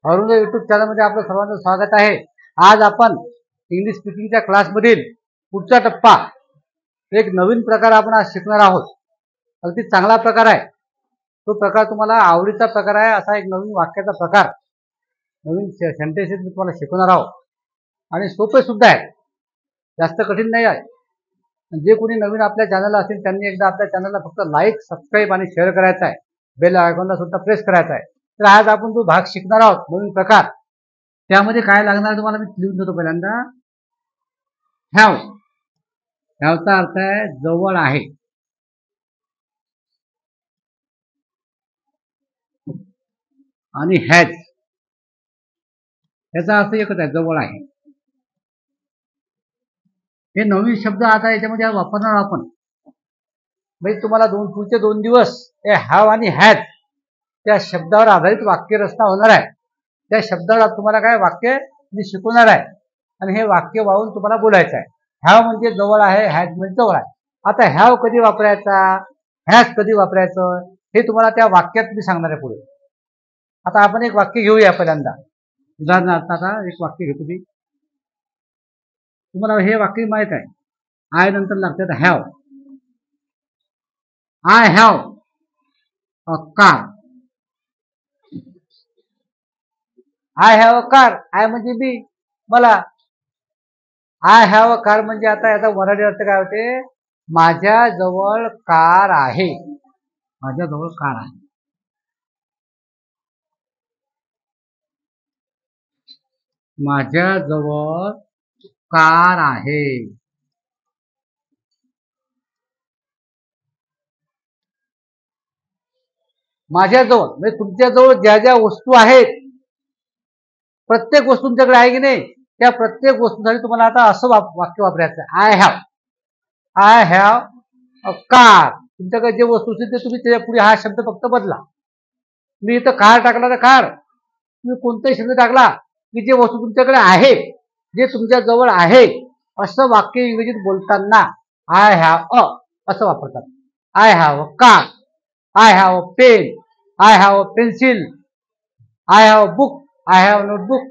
Orang YouTube चॅनलमध्ये आपलं सर्वांचं स्वागत आहे। आज आपण इंग्लिश स्पीकिंगच्या क्लासमधील पुढचा टप्पा एक नवीन प्रकार आपण आज शिकणार आहोत। अगदी चांगला प्रकार आहे। तो प्रकार तुम्हाला आवडीचा प्रकार आहे। असा एक नवीन वाक्याचा प्रकार, नवीन सेंटेन्सेस मी तुम्हाला शिकवणार आहोत आणि सोपे सुद्धा आहे, जास्त कठीण नाही आहे। जे कोणी नवीन आपल्या चॅनलला असेल त्यांनी एकदा आपल्या चॅनलला फक्त लाईक, सबस्क्राइब आणि शेअर करायचा आहे। बेल आयकॉनला सुद्धा प्रेस करायचा आहे। तर आज आपण जो भाग शिकणार आहोत नवीन प्रकार, त्यामध्ये काय लागणार तुम्हाला मी लिहून देतो। पहिल्यांदा हॅव, हॅवचा अर्थ आहे जवळ आहे। आणि हॅज याचा अर्थ एकच आहे, जवळ आहे। हे नवीन शब्द आता याच्यामध्ये वापरणार आपण। म्हणजे तुम्हाला पुढचे 2 दिवस हे हॅव आणि हॅज त्या शब्दावर आधारित वाक्य रचना होणार आहे। त्या शब्दावर तुम्हाला काय वाक्य मी शिकवणार आहे आणि हे वाक्य वाहून तुम्हाला बोलायचं आहे। हॅव म्हणजे जवळ आहे, हॅज म्हणजे जवळ आहे। आता हॅव कधी वापरायचा, हॅज कधी वापरायचं हे तुम्हाला त्या वाक्यात मी सांगणार आहे पुढे। आता आपण एक वाक्य घेऊया पहिल्यांदा। उदाहरणार्थ आता एक वाक्य घेतो मी। तुम्हाला हे वाक्य माहित आहे, आय नंतर लागतात have. I have a car. I have a car, I म्हणजे मी, मला। आय हॅव अ कार म्हणजे आता याचा मराठी अर्थ काय होते, माझ्या जवळ कार आहे। माझ्या जवळ कार आहे। माझ्या जवळ कार आहे। माझ्याजवळ म्हणजे तुमच्याजवळ ज्या ज्या वस्तू आहेत, प्रत्येक वस्तू तुमच्याकडे आहे की नाही, त्या प्रत्येक वस्तूसाठी तुम्हाला आता असं वाक्य वापरायचं आहे, आय हॅव अ कार। तुमच्याकडे जे वस्तू असतील ते तुम्ही त्याच्या पुढे हा शब्द फक्त बदला। मी इथं कार टाकला तर कार, तुम्ही कोणताही शब्द टाकला की जे वस्तू तुमच्याकडे आहे, जे तुमच्या जवळ आहे, असं वाक्य इंग्रजीत बोलताना आय हॅव अ असं वापरतात। I have a car, I have a pen, I have a pencil, I have a book, I have notebook.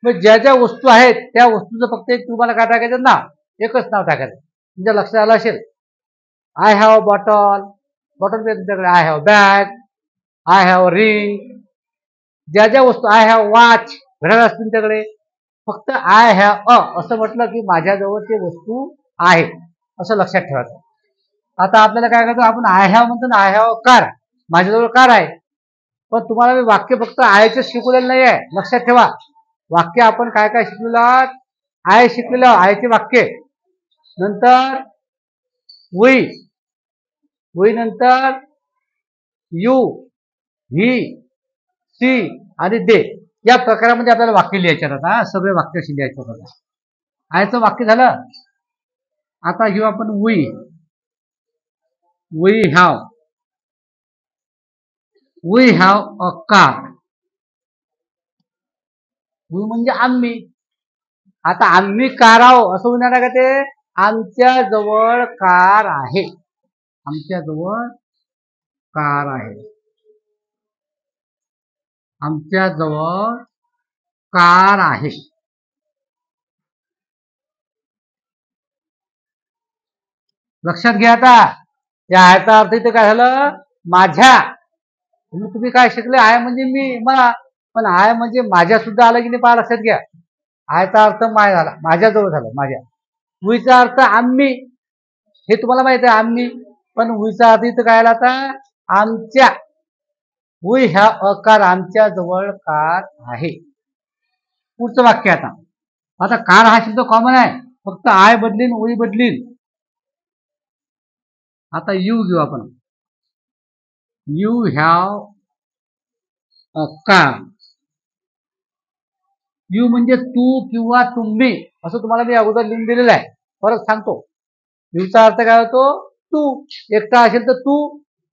मग ज्या ज्या वस्तू आहेत त्या वस्तूचं फक्त एक तुम्हाला काय टाकायचं नाव, एकच नाव टाकायचं। तुमच्या लक्षात आलं असेल, I have a bottle, bottle तुमच्याकडे I have bag, I have a ring. ज्या ज्या वस्तू, आय हॅव वॉच, घड्याळ असते तुमच्याकडे, फक्त आय हॅव अ असं म्हटलं की माझ्याजवळ ते वस्तू आहे असं लक्षात ठेवायचं। आता आपल्याला काय करायचं, आपण आय हॅव म्हणतो ना, आय हॅव अ कार, माझ्याजवळ कार आहे। पण तुम्हाला मी वाक्य फक्त आयच शिकवलेलं नाही आहे, लक्षात ठेवा। वाक्य आपण काय काय शिकलेलं, आय शिकलेलं, आयचे वाक्य। नंतर वी, वी नंतर यू, ही, सी आणि दे, या प्रकारामध्ये आपल्याला वाक्य लिहायचे आता। सगळे वाक्य लिहायचे होतं। आयचं वाक्य झालं। आता घेऊ आपण we, we have, we have a car. We म्हणजे आम्ही। आता आम्ही कार आहो असं होणार का, ते आमच्या जवळ कार आहे, आमच्या जवळ कार आहे, आमच्या जवळ कार आहे। लक्षात घ्या। आता या आयचा अर्थ इथे काय झालं, माझ्या। तुम्ही काय शिकले, आय म्हणजे मी, मला, पण आय म्हणजे माझ्या सुद्धा आलं की नाही पहा, लक्षात घ्या। आयचा अर्थ माय झाला, माझ्याजवळ झालं, माझ्या। वीचा अर्थ आम्ही, हे तुम्हाला माहिती आहे आम्ही, पण वीचा अर्थ इथं काय आला आता, आमच्या। वी हॅव अ कार, आमच्या जवळ कार आहे। पुढचं वाक्य आता, आता कार हा शब्द कॉमन आहे, फक्त आय बदलीन, वी बदलीन। आता यू घेऊ आपण, you have a car. You म्हणजे तू किंवा तुम्ही, असं तुम्हाला मी अगोदर लिहून दिलेलं आहे, परत सांगतो। यूचा अर्थ काय होतो, तू। एकटा असेल तर तू,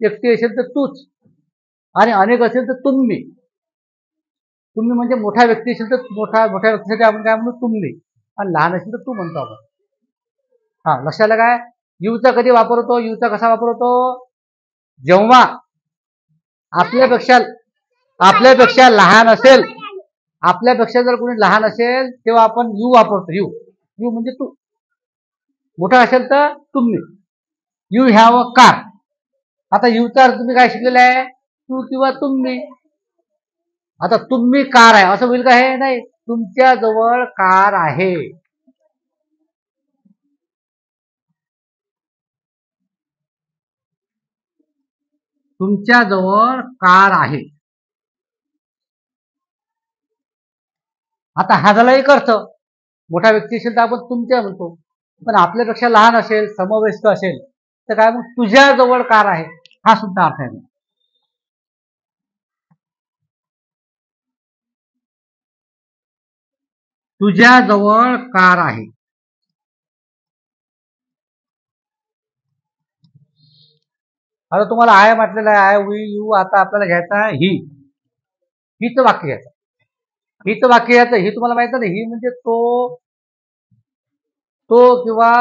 एकटी असेल तर तूच, आणि अनेक असेल तर तुम्ही। तुम्ही म्हणजे मोठा व्यक्ती असेल तर मोठ्या व्यक्तीसाठी आपण काय म्हणतो, तुम्ही, आणि लहान असेल तर तू म्हणतो आपण। हा, लक्षात आलं काय। यूचा कधी वापर होतो, यूचा कसा वापर होतो, जेव्हा आपल्यापेक्षा आपल्यापेक्षा लहान असेल, आपल्यापेक्षा जर कोणी लहान असेल तेव्हा आपण यू वापरतो. यू यू म्हणजे तू. मोठा असेल तर तुम्ही. You have a car. आता यूचा अर्थ तुम्ही काय शिकलेला आहे, तू किंवा तुम्ही. आता तुम्ही कार आहे असं होईल का? हे नाही, तुमच्या जवळ कार आहे. तुमच्या जवळ कार आहे. आता हा झाला एक अर्थ. मोठा व्यक्ती असेल तर आपण तुमच्या म्हणतो, पण आपल्यापेक्षा लहान असेल, समवयस्क असेल तर काय मग तुझ्या जवळ कार आहे, हा सुद्धा अर्थ आहे. तुझ्या जवळ कार आहे. आता तुम्हाला आहे म्हटलेलं आहे, आय वी यू. आता आपल्याला घ्यायचं आहे ही. हीच वाक्य घ्यायचं. हीच वाक्य घ्यायचं. ही तुम्हाला माहित नाही, ही म्हणजे तो, तो किंवा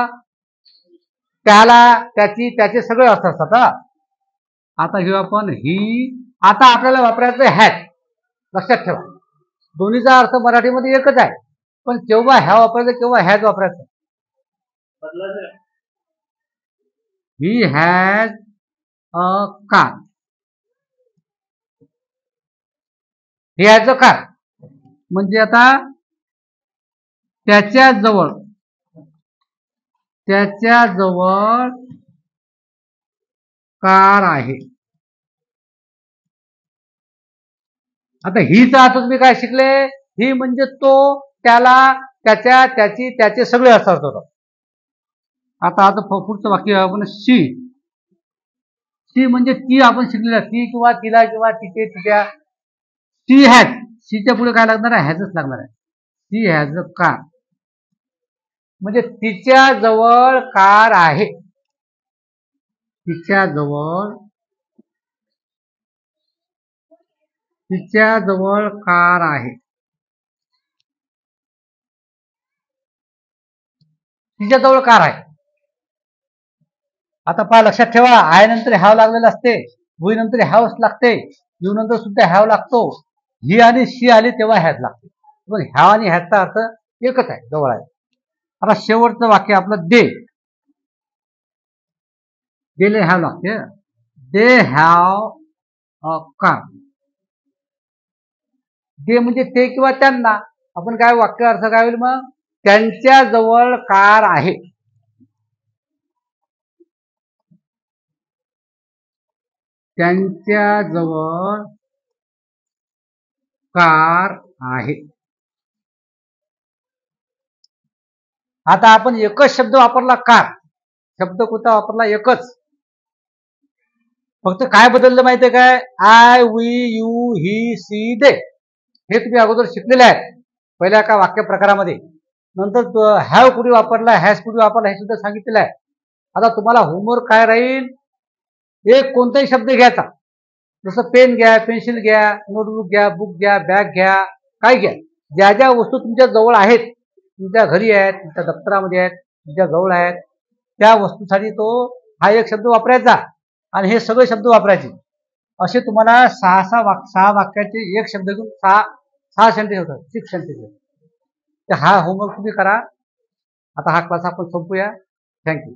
त्याला, त्याची, त्याचे सगळे अर्थ असतात. आता घेऊ आपण ही. आता आपल्याला वापरायचं हॅज. लक्षात ठेवा, दोन्हीचा अर्थ मराठीमध्ये एकच आहे, पण केव्हा ह्या वापरायचं केव्हा हॅज वापरायचं. He has a car. He has a car म्हणजे आता त्याच्या जवळ कार आहे. आता हीचा अर्थ तुम्ही काय शिकले, ही म्हणजे तो, त्याला, त्याच्या, त्याची, त्याचे सगळे अर्थ होतात. आता पुढचं वाक्य आपण शी. शी म्हणजे ती आपण शिकलेला, ती किंवा तिला किंवा तिथे, तिच्या. शी हॅज. शीच्या पुढे काय लागणार आहे, हॅजच लागणार आहे. शी हॅज अ कार म्हणजे तिच्या जवळ कार आहे. तिच्या जवळ कार आहे. तिच्या जवळ कार आहे. आता पहा, लक्षात ठेवा, आय नंतर हॅव लागलेलं असते, वी नंतर हॅवच लागते, यू नंतर सुद्धा हॅव लागतो. ही आणि शी आली तेव्हा हॅज लागते, पण हॅव आणि हॅजचा अर्थ एकच आहे, जवळ आहे. आता शेवटचं वाक्य आपलं दे. देले हॅव लागते. They have a car. दे म्हणजे ते किंवा त्यांना. आपण काय वाक्य अर्थ काय होईल मग, त्यांच्या जवळ कार आहे. त्यांच्या जवळ कार आहे. आता आपण एकच शब्द वापरला, कार शब्द कोणता वापरला, एकच. फक्त काय बदललं माहितीये काय, I we you he she they हे तुम्ही अगोदर शिकलेले आहेत पहिल्या एका वाक्य प्रकारामध्ये. नंतर हॅव कुठे वापरला, हॅज कुठे वापरला हे सुद्धा सांगितलेलं आहे. आता तुम्हाला होमवर्क काय राहील, एक कोणताही शब्द घ्यायचा, जसं पेन घ्या, पेन्सिल घ्या, नोटबुक घ्या, बुक घ्या, बॅग घ्या, काय घ्या, ज्या ज्या वस्तू तुमच्या जवळ आहेत, तुमच्या घरी आहेत, तुमच्या दप्तरामध्ये आहेत, तुमच्या जवळ आहेत, त्या वस्तूसाठी तो हा एक शब्द वापरायचा आणि हे सगळे शब्द वापरायचे. असे तुम्हाला सहा वाक्याचे एक शब्द घेऊन सहा सेंटेन्स होतात, 6 सेंटेन्स. तर हा होमवर्क तुम्ही करा. आता हा क्लास आपण संपूया. थँक्यू.